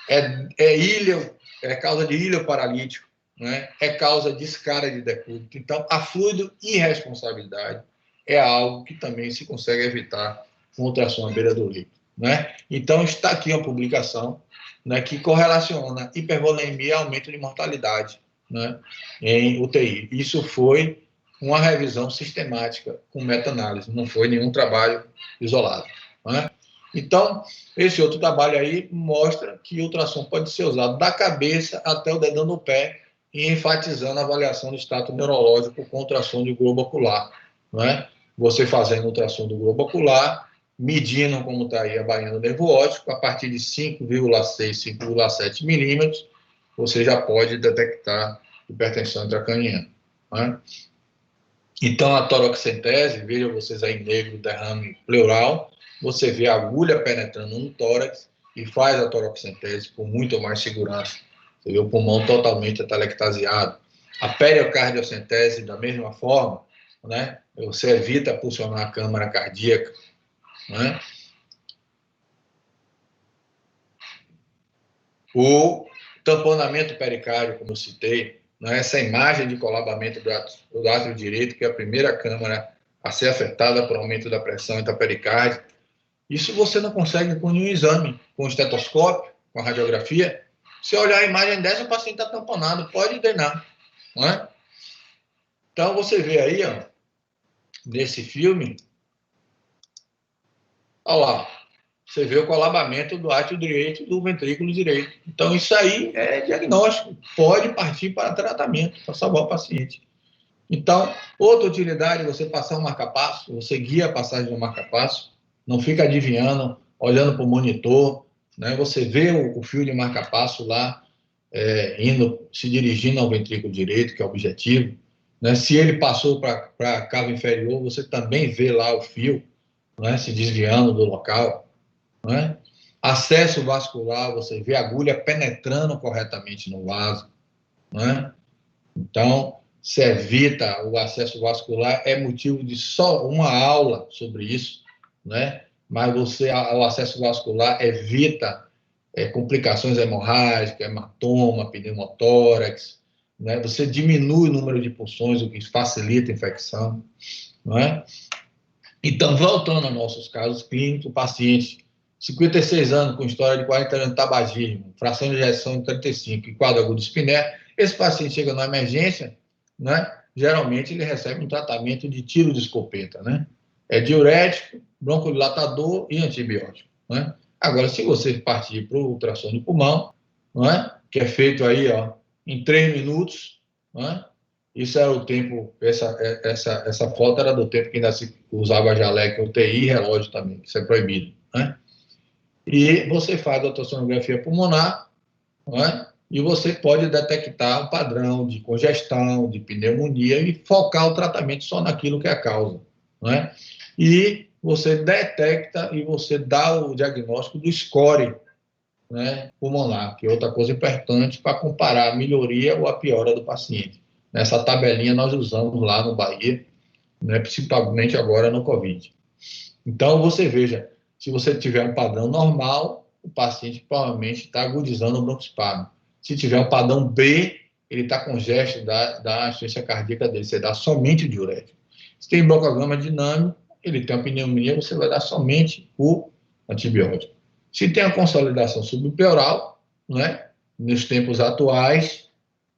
É causa de ilho paralítico, né? É causa de escara de decúbito. Então, a fluido irresponsabilidade é algo que também se consegue evitar com ultrassom à beira do leito, né? Então, está aqui uma publicação, né, que correlaciona hipervolemia e aumento de mortalidade, né, em UTI. Isso foi uma revisão sistemática com meta-análise, não foi nenhum trabalho isolado, né? Então, esse outro trabalho aí mostra que o ultrassom pode ser usado da cabeça até o dedão do pé, e enfatizando a avaliação do status neurológico com ultrassom de globo ocular, né? Você fazendo ultrassom do globo ocular, medindo como está aí a bainha do nervo óptico, a partir de 5,6, 5,7 milímetros, você já pode detectar hipertensão intracraniana, né? Então, a torocentese, vejam vocês aí negro, derrame pleural, você vê a agulha penetrando no tórax e faz a torocentese com muito mais segurança. Você vê o pulmão totalmente atelectasiado. A periocardiocentese, da mesma forma, né? Você evita pulsionar a câmara cardíaca, né? O tamponamento pericárdio, como eu citei, né? Essa imagem de colabamento do átrio direito, que é a primeira câmara a ser afetada por aumento da pressão intrapericárdica. Isso você não consegue com nenhum exame, com o estetoscópio, com a radiografia. Se olhar a imagem dessa, o paciente está tamponado, pode drenar, não é? Então, você vê aí, ó, nesse filme, olha lá, você vê o colabamento do átrio direito e do ventrículo direito. Então, isso aí é diagnóstico, pode partir para tratamento, para salvar o paciente. Então, outra utilidade, você passar um marca-passo, você guia a passagem do marca-passo, não fica adivinhando, olhando para o monitor, né? Você vê o fio de marca-passo lá, se dirigindo ao ventrículo direito, que é o objetivo, né? Se ele passou para a cava inferior, você também vê lá o fio, né? Se desviando do local, né? Acesso vascular, você vê a agulha penetrando corretamente no vaso, né? Então, se evita o acesso vascular, é motivo de só uma aula sobre isso, né? Mas o acesso vascular evita complicações hemorrágicas, hematoma, pneumotórax, né? Você diminui o número de punções, o que facilita a infecção, não é? Então, voltando aos nossos casos clínicos, o paciente, 56 anos, com história de 40 anos de tabagismo, fração de ejeção de 35 e quadro agudo de espiné, esse paciente chega na emergência, né? Geralmente ele recebe um tratamento de tiro de escopeta, né? É diurético, broncodilatador e antibiótico, né? Agora, se você partir para o ultrassom de pulmão, não é? Que é feito aí, ó, em 3 minutos, não é? Isso era o tempo, essa foto era do tempo que ainda se usava jaleco, UTI e relógio também, isso é proibido, né? E você faz a ultrassonografia pulmonar, não é? E você pode detectar um padrão de congestão, de pneumonia e focar o tratamento só naquilo que é a causa, não é? E você detecta e você dá o diagnóstico do score, né, pulmonar, que é outra coisa importante para comparar a melhoria ou a piora do paciente. Nessa tabelinha nós usamos lá no Bahia, né, principalmente agora no Covid. Então, você veja, se você tiver um padrão normal, o paciente provavelmente está agudizando o broncoespasmo. Se tiver um padrão B, ele está com gesto da insuficiência cardíaca dele, você dá somente o diurético. Se tem broncograma dinâmico, ele tem uma pneumonia, você vai dar somente o antibiótico. Se tem a consolidação subpleural, né, nos tempos atuais,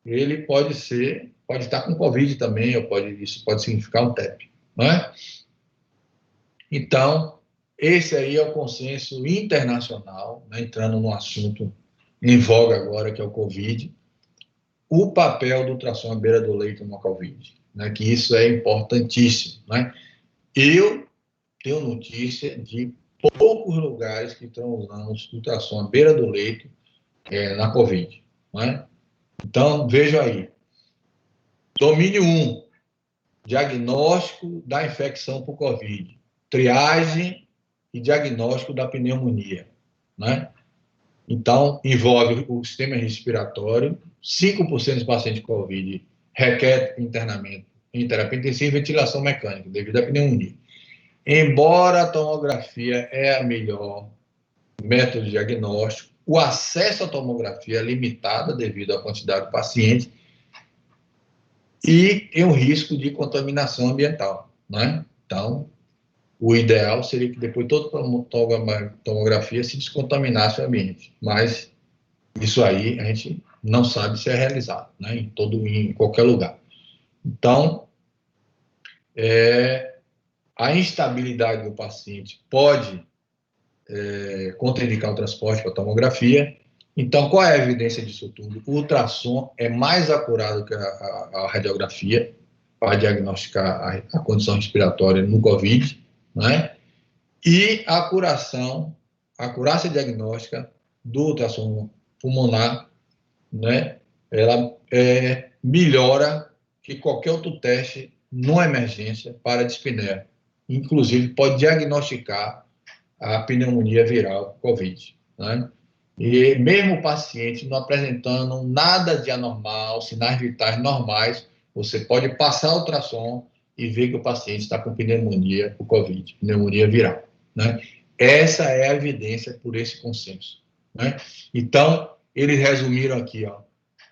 ele pode estar com Covid também, isso pode significar um TEP, né? Então, esse aí é o consenso internacional, né, entrando no assunto em voga agora, que é o Covid, o papel do ultrassom à beira do leito no Covid, né, que isso é importantíssimo, né? Eu tenho notícia de poucos lugares que estão usando ultrassom à beira do leito na Covid, né? Então, veja aí, domínio 1, diagnóstico da infecção por Covid, triagem e diagnóstico da pneumonia, né? Então, envolve o sistema respiratório, 5% dos pacientes de Covid requer internamento em terapia intensiva e ventilação mecânica, devido à pneumonia. Embora a tomografia é a melhor método de diagnóstico, o acesso à tomografia é limitado devido à quantidade de pacientes e tem um risco de contaminação ambiental, né? Então, o ideal seria que depois toda tomografia se descontaminasse o ambiente, mas isso aí a gente não sabe se é realizado, né? Em qualquer lugar. Então, a instabilidade do paciente pode contraindicar o transporte para a tomografia. Então, qual é a evidência disso tudo? O ultrassom é mais acurado que a radiografia para diagnosticar a condição respiratória no COVID, né? E a acurácia diagnóstica do ultrassom pulmonar, né? Ela melhora que qualquer outro teste numa emergência para dispneia. Inclusive, pode diagnosticar a pneumonia viral COVID, né? E mesmo o paciente não apresentando nada de anormal, sinais vitais normais, você pode passar o ultrassom e ver que o paciente está com pneumonia por COVID, pneumonia viral, né? Essa é a evidência por esse consenso, né? Então, eles resumiram aqui, ó,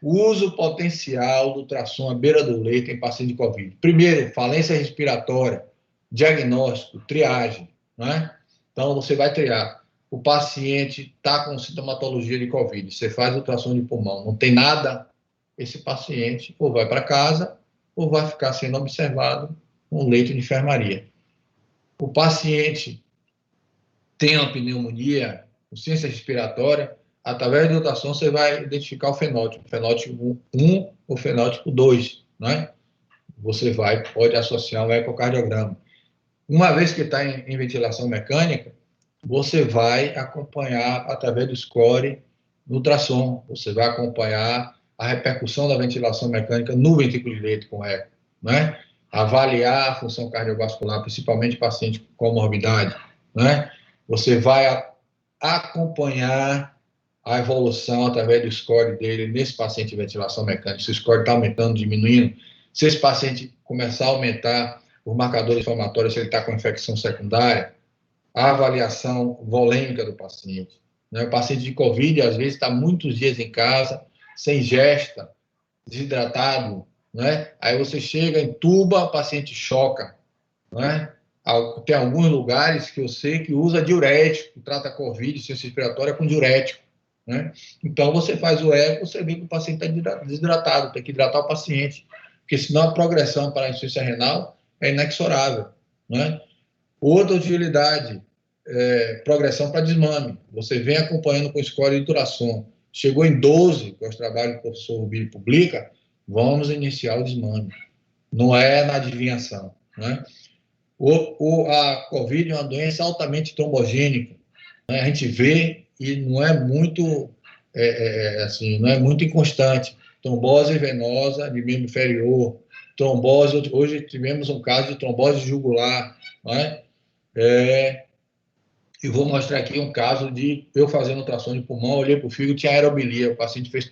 uso potencial do ultrassom à beira do leito em paciente de COVID. Primeiro, falência respiratória, diagnóstico, triagem, né? Então, você vai triar. O paciente está com sintomatologia de COVID, você faz ultrassom de pulmão, não tem nada, esse paciente ou vai para casa ou vai ficar sendo observado no leito de enfermaria. O paciente tem uma pneumonia, insuficiência respiratória, através do ultrassom você vai identificar o fenótipo 1 ou fenótipo 2, né? Você pode associar um ecocardiograma. Uma vez que está em ventilação mecânica, você vai acompanhar através do score no ultrassom, você vai acompanhar a repercussão da ventilação mecânica no ventrículo direito com eco, né? Avaliar a função cardiovascular, principalmente paciente com comorbidade, né? Você vai acompanhar a evolução através do score dele nesse paciente de ventilação mecânica, se o score está aumentando, diminuindo, se esse paciente começar a aumentar os marcadores inflamatórios, se ele está com infecção secundária, a avaliação volêmica do paciente, né? O paciente de Covid, às vezes, está muitos dias em casa, sem ingesta, desidratado, né? Aí você chega, entuba, o paciente choca, né? Tem alguns lugares que eu sei que usa diurético, que trata Covid, ciência respiratória com diurético, né? Então, você faz o eco, você vê que o paciente está desidratado, tem que hidratar o paciente, porque senão a progressão para a insuficiência renal é inexorável, né? Outra utilidade, progressão para desmame. Você vem acompanhando com score de ultrassom. Chegou em 12, que é o trabalho que o professor Rubinho publica, vamos iniciar o desmame. Não é na adivinhação, né? A COVID é uma doença altamente trombogênica, né? A gente vê e não é muito, assim, não é muito inconstante. Trombose venosa de membro inferior, trombose, hoje tivemos um caso de trombose jugular, né? E vou mostrar aqui um caso de eu fazendo ultrassom de pulmão, olhei para o fígado, tinha aerobilia, o paciente fez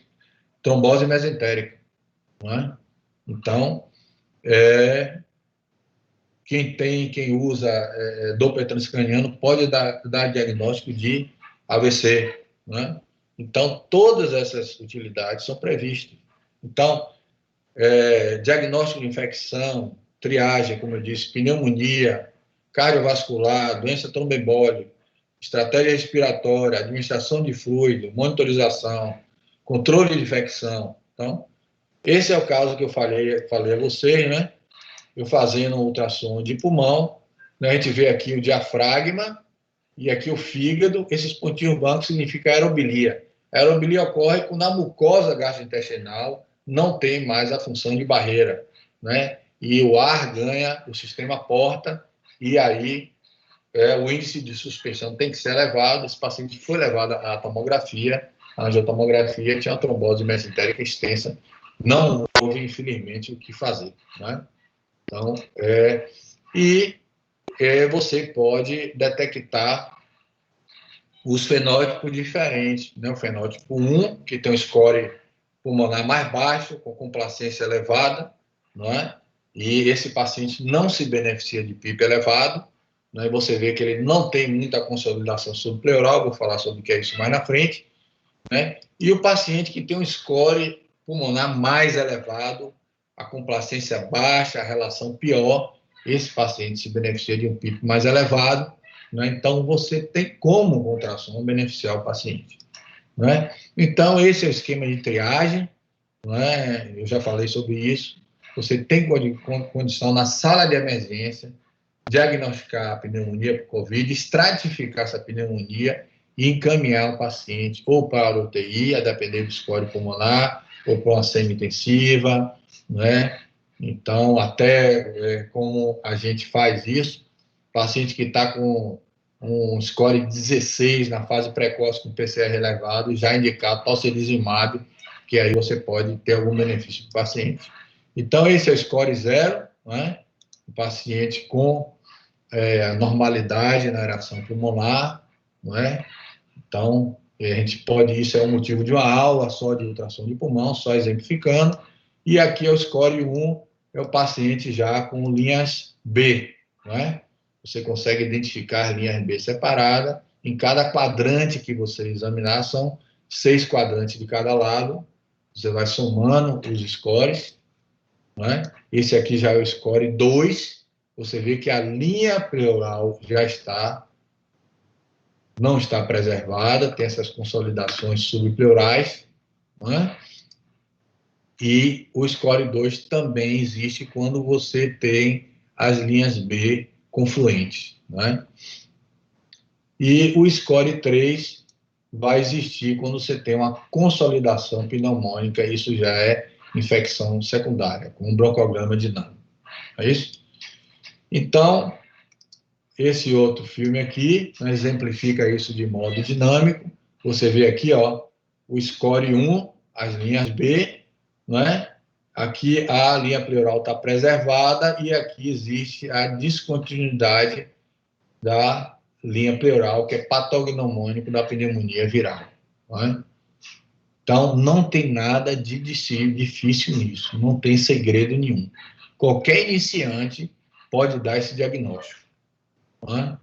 trombose mesentérica, não é? Então, quem usa Doppler transcraniano pode dar diagnóstico de AVC, não é? Então, todas essas utilidades são previstas. Então, diagnóstico de infecção, triagem, como eu disse, pneumonia, cardiovascular, doença tromboembólica, estratégia respiratória, administração de fluido, monitorização, controle de infecção. Então, esse é o caso que eu falei a vocês, né? Eu fazendo um ultrassom de pulmão, né? A gente vê aqui o diafragma e aqui o fígado. Esses pontinhos brancos significam aerobilia. A aerobilia ocorre quando a mucosa gastrointestinal não tem mais a função de barreira, né? E o ar ganha, o sistema porta, e aí o índice de suspensão tem que ser elevado. Esse paciente foi levado à tomografia, a angiotomografia, tinha uma trombose mesentérica extensa, não houve, infelizmente, o que fazer, né? Então, você pode detectar os fenótipos diferentes, né? O fenótipo 1, que tem um score pulmonar mais baixo, com complacência elevada, não é? E esse paciente não se beneficia de PIP elevado, né? E você vê que ele não tem muita consolidação subpleural, vou falar sobre o que é isso mais na frente, né? E o paciente que tem um score pulmonar mais elevado, a complacência baixa, a relação pior, esse paciente se beneficia de um PIP mais elevado, né? Então, você tem como, com ultrassom, beneficiar o paciente, né? Então, esse é o esquema de triagem, né? Eu já falei sobre isso. Você tem condição na sala de emergência diagnosticar a pneumonia por Covid, estratificar essa pneumonia e encaminhar o paciente ou para a UTI, a depender do score pulmonar, ou para uma semi-intensiva, né? Então, até como a gente faz isso, paciente que está com um score de 16 na fase precoce com PCR elevado, já indicado tocilizumab, que aí você pode ter algum benefício para o paciente. Então, esse é o score 0, né? O paciente com normalidade na aeração pulmonar, não é? Então, a gente pode, isso é um motivo de uma aula só de ultrassom de pulmão, só exemplificando. E aqui é o score 1, é o paciente já com linhas B, não é? Você consegue identificar linhas B separadas. Em cada quadrante que você examinar, são 6 quadrantes de cada lado. Você vai somando os scores, não é? Esse aqui já é o score 2. Você vê que a linha pleural já não está preservada, tem essas consolidações subpleurais, não é? E o score 2 também existe quando você tem as linhas B confluentes, não é? E o score 3 vai existir quando você tem uma consolidação pneumônica, isso já é infecção secundária, com um broncograma dinâmico. É isso? Então, esse outro filme aqui exemplifica isso de modo dinâmico. Você vê aqui, ó, o score 1, as linhas B, né? Aqui a linha pleural está preservada e aqui existe a descontinuidade da linha pleural, que é patognomônico da pneumonia viral. Né? Então, não tem nada de difícil nisso, não tem segredo nenhum. Qualquer iniciante pode dar esse diagnóstico. Né?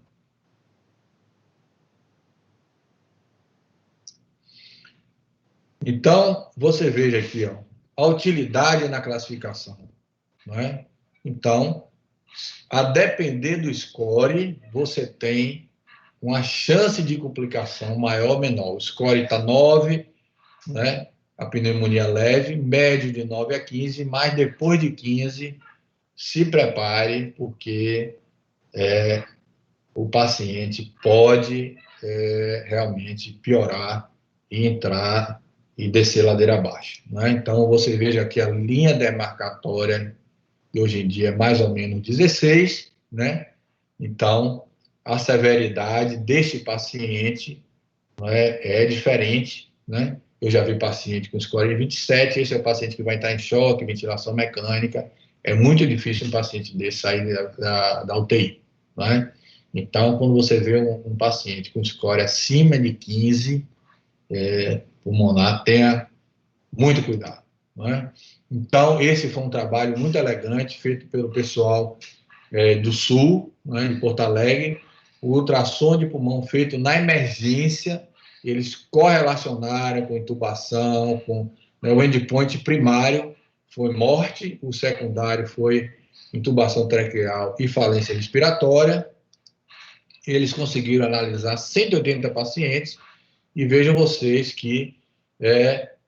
Então, você veja aqui, ó, a utilidade na classificação. Né? Então, a depender do score, você tem uma chance de complicação maior ou menor. O score está 9, né? A pneumonia leve, médio de 9 a 15, mas depois de 15, se prepare, porque o paciente pode realmente piorar e entrar e descer ladeira abaixo. Né? Então, você veja aqui a linha demarcatória, que hoje em dia é mais ou menos 16, né? Então, a severidade deste paciente, né, é diferente, né? Eu já vi paciente com score de 27, esse é o paciente que vai estar em choque, ventilação mecânica. É muito difícil um paciente desse sair da UTI, né? Então, quando você vê um paciente com score acima de 15, pulmonar, tenha muito cuidado, né? Então, esse foi um trabalho muito elegante, feito pelo pessoal do Sul, né, de Porto Alegre. O ultrassom de pulmão feito na emergência, eles correlacionaram com intubação, com, né, o endpoint primário foi morte, o secundário foi intubação traqueal e falência respiratória. Eles conseguiram analisar 180 pacientes e vejam vocês que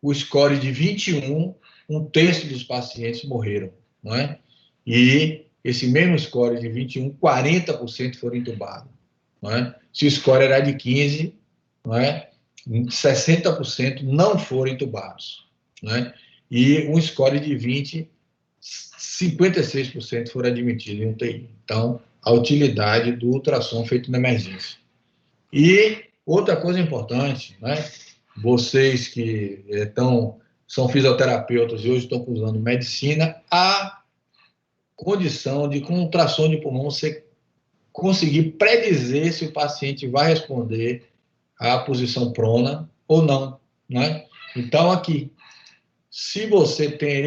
o score de 21, um terço dos pacientes morreram, não é? E esse mesmo score de 21, 40% foram intubados, não é? Se o score era de 15, não é? 60% não foram intubados, não é? E um score de 20, 56% foram admitidos em UTI. Então, a utilidade do ultrassom feito na emergência. E outra coisa importante, né? Vocês que são fisioterapeutas e hoje estão usando medicina, a condição de, com ultrassom de pulmão, você conseguir predizer se o paciente vai responder à posição prona ou não, né? Então, aqui, se você tem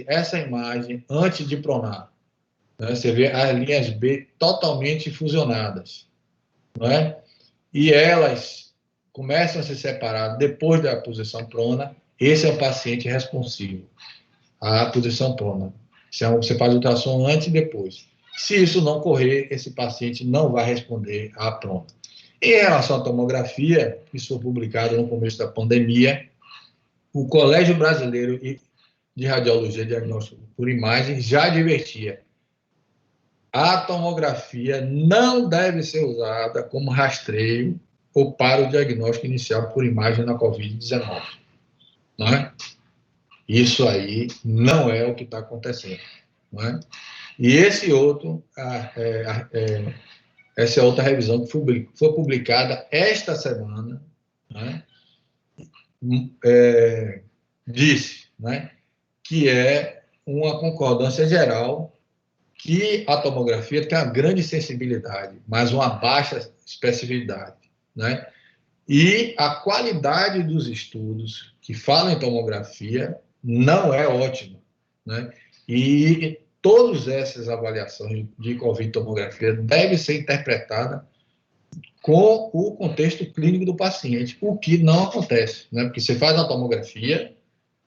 essa imagem antes de pronar, né, você vê as linhas B totalmente fusionadas, não é? E elas começam a se separar depois da posição prona, esse é o paciente responsivo à posição prona. Você faz ultrassom antes e depois. Se isso não ocorrer, esse paciente não vai responder à prona. Em relação à tomografia, isso foi publicado no começo da pandemia, o Colégio Brasileiro de Radiologia e Diagnóstico por Imagem já advertia: a tomografia não deve ser usada como rastreio ou para o diagnóstico inicial por imagem na Covid-19. Não é? Isso aí não é o que está acontecendo. Não é? E essa é outra revisão que foi publicada esta semana, né? Disse, né, que é uma concordância geral que a tomografia tem uma grande sensibilidade, mas uma baixa especificidade, né? E a qualidade dos estudos que falam em tomografia não é ótima, né? E todas essas avaliações de Covid-tomografia devem ser interpretadas com o contexto clínico do paciente, o que não acontece, né? Porque você faz a tomografia,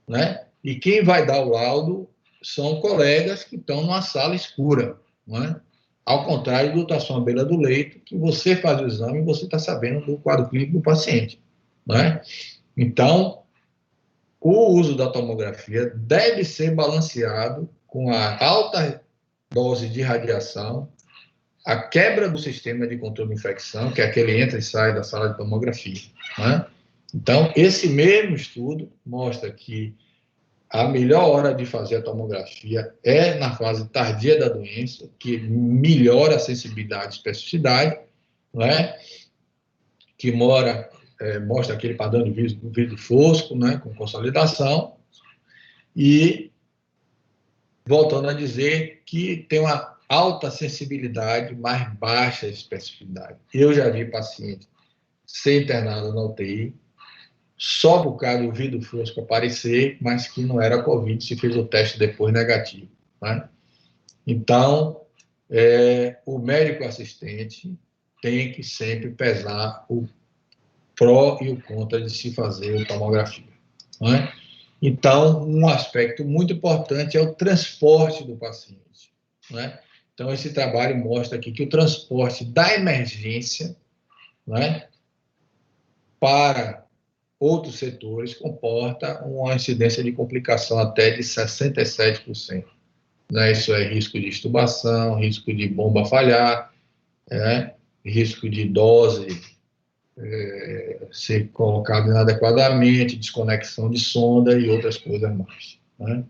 né? E quem vai dar o laudo são colegas que estão numa sala escura, não é? Ao contrário do ultrassom à beira do leito, que você faz o exame e você está sabendo do quadro clínico do paciente, não é? Então, o uso da tomografia deve ser balanceado com a alta dose de radiação, a quebra do sistema de controle de infecção, que é aquele entra e sai da sala de tomografia, não é? Então, esse mesmo estudo mostra que a melhor hora de fazer a tomografia é na fase tardia da doença, que melhora a sensibilidade e especificidade, não é? Que mostra aquele padrão de vidro fosco, né, com consolidação, e voltando a dizer que tem uma alta sensibilidade, mais baixa especificidade. Eu já vi paciente ser internado na UTI, só por causa do vidro fosco aparecer, mas que não era Covid, se fez o teste depois negativo, né? Então, o médico assistente tem que sempre pesar o pró e o contra de se fazer a tomografia, não é? Então, um aspecto muito importante é o transporte do paciente, não é? Então, esse trabalho mostra aqui que o transporte da emergência, não é, para outros setores comporta uma incidência de complicação até de 67%. Né? Isso é risco de extubação, risco de bomba falhar, risco de dose ser colocado inadequadamente, desconexão de sonda e outras coisas mais. Né?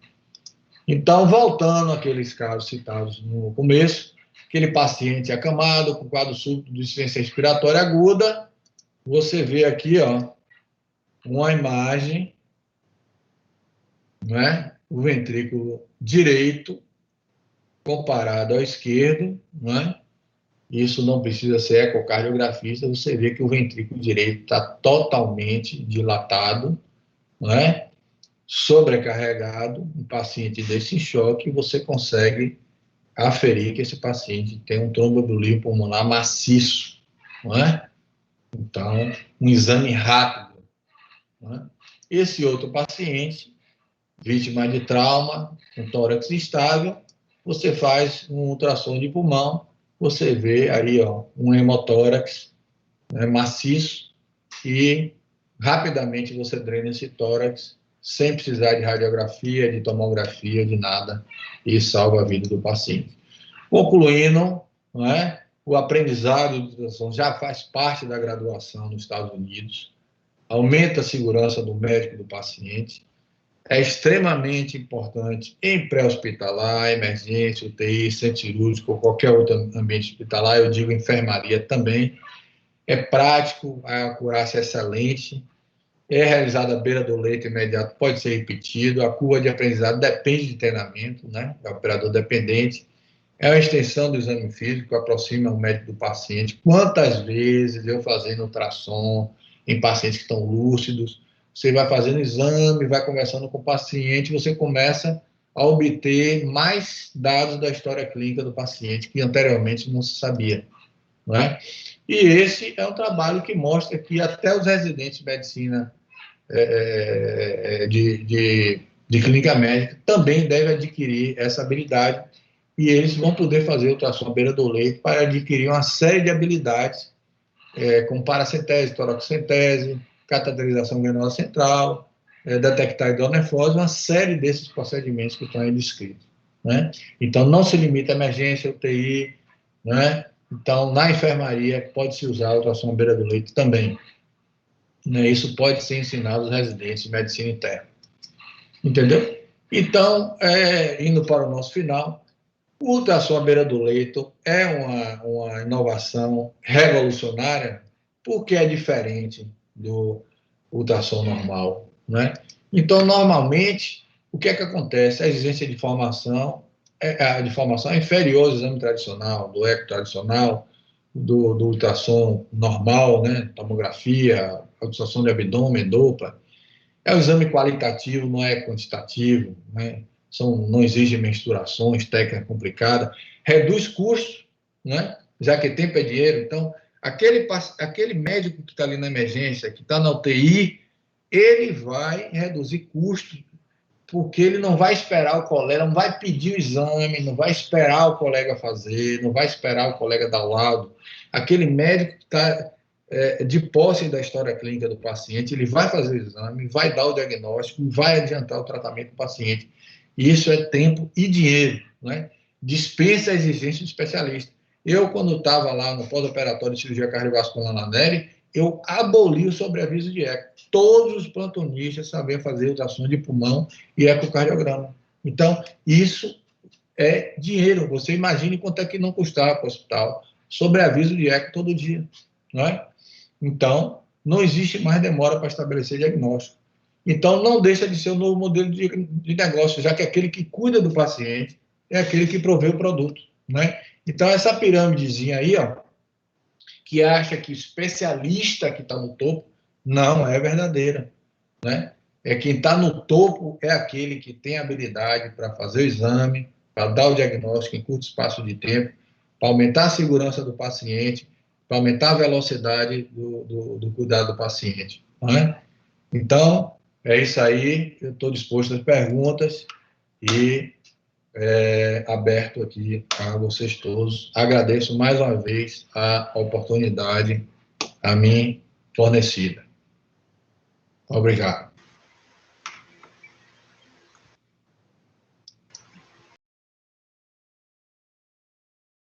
Então, voltando àqueles casos citados no começo, aquele paciente acamado com quadro súbito de insuficiência respiratória aguda, você vê aqui, ó, uma imagem, né? O ventrículo direito comparado ao esquerdo, né? Isso não precisa ser ecocardiografista, você vê que o ventrículo direito está totalmente dilatado, né? Sobrecarregado. Um paciente desse choque, você consegue aferir que esse paciente tem um tromboembolia pulmonar maciço, não é? Então, um exame rápido. Né? Esse outro paciente, vítima de trauma, com tórax instável, você faz um ultrassom de pulmão, você vê aí, ó, um hemotórax, né, maciço, e rapidamente você drena esse tórax sem precisar de radiografia, de tomografia, de nada, e salva a vida do paciente. Concluindo, não é? O aprendizado de ultrassom já faz parte da graduação nos Estados Unidos, aumenta a segurança do médico e do paciente, é extremamente importante em pré-hospitalar, emergência, UTI, centro cirúrgico, ou qualquer outro ambiente hospitalar, eu digo enfermaria também, é prático, a acurácia é excelente, é realizado à beira do leito imediato, pode ser repetido, a curva de aprendizado depende de treinamento, né, é operador dependente, é uma extensão do exame físico, aproxima o médico do paciente. Quantas vezes eu fazendo ultrassom em pacientes que estão lúcidos, você vai fazendo exame, vai conversando com o paciente, você começa a obter mais dados da história clínica do paciente que anteriormente não se sabia, não é? E esse é um trabalho que mostra que até os residentes de medicina de clínica médica também devem adquirir essa habilidade, e eles vão poder fazer ultrassom à beira do leito para adquirir uma série de habilidades, como paracentese, toracocentese, cateterização venosa central, detectar hidronefrose, uma série desses procedimentos que estão aí descritos, né? Então, não se limita à emergência, UTI, né? Então, na enfermaria, pode-se usar a ultrassom à beira do leito também. Né? Isso pode ser ensinado aos residentes de medicina interna. Entendeu? Então, indo para o nosso final, o ultrassom à beira do leito é uma inovação revolucionária porque é diferente do ultrassom normal, né? Então, normalmente, o que é que acontece? A exigência de formação é inferior ao exame tradicional, do eco tradicional, do ultrassom normal, né? Tomografia, ultrassom de abdômen, Doppler. É um exame qualitativo, não é quantitativo, né? Não exige mensurações, técnica complicada, reduz custos, né? Já que tempo é dinheiro. Então, aquele médico que está ali na emergência, que está na UTI, ele vai reduzir custos, porque ele não vai esperar o colega, não vai pedir o exame, não vai esperar o colega fazer, não vai esperar o colega dar o laudo. Aquele médico que está de posse da história clínica do paciente, ele vai fazer o exame, vai dar o diagnóstico, vai adiantar o tratamento do paciente. Isso é tempo e dinheiro, né? Dispensa a exigência do especialista. Eu, quando estava lá no pós-operatório de cirurgia cardiovascular na NERI, eu aboli o sobreaviso de eco. Todos os plantonistas sabiam fazer ultrassom de pulmão e ecocardiograma. Então, isso é dinheiro. Você imagine quanto é que não custava para o hospital sobreaviso de eco todo dia, não é? Então, não existe mais demora para estabelecer diagnóstico. Então, não deixa de ser um novo modelo de negócio, já que aquele que cuida do paciente é aquele que provê o produto, né? Então, essa pirâmidezinha aí, ó, que acha que o especialista que está no topo, não é verdadeira, né? Quem está no topo é aquele que tem habilidade para fazer o exame, para dar o diagnóstico em curto espaço de tempo, para aumentar a segurança do paciente, para aumentar a velocidade do cuidado do paciente, né? Então, é isso aí. Eu estou disposto às perguntas e aberto aqui a vocês todos. Agradeço mais uma vez a oportunidade a mim fornecida. Obrigado.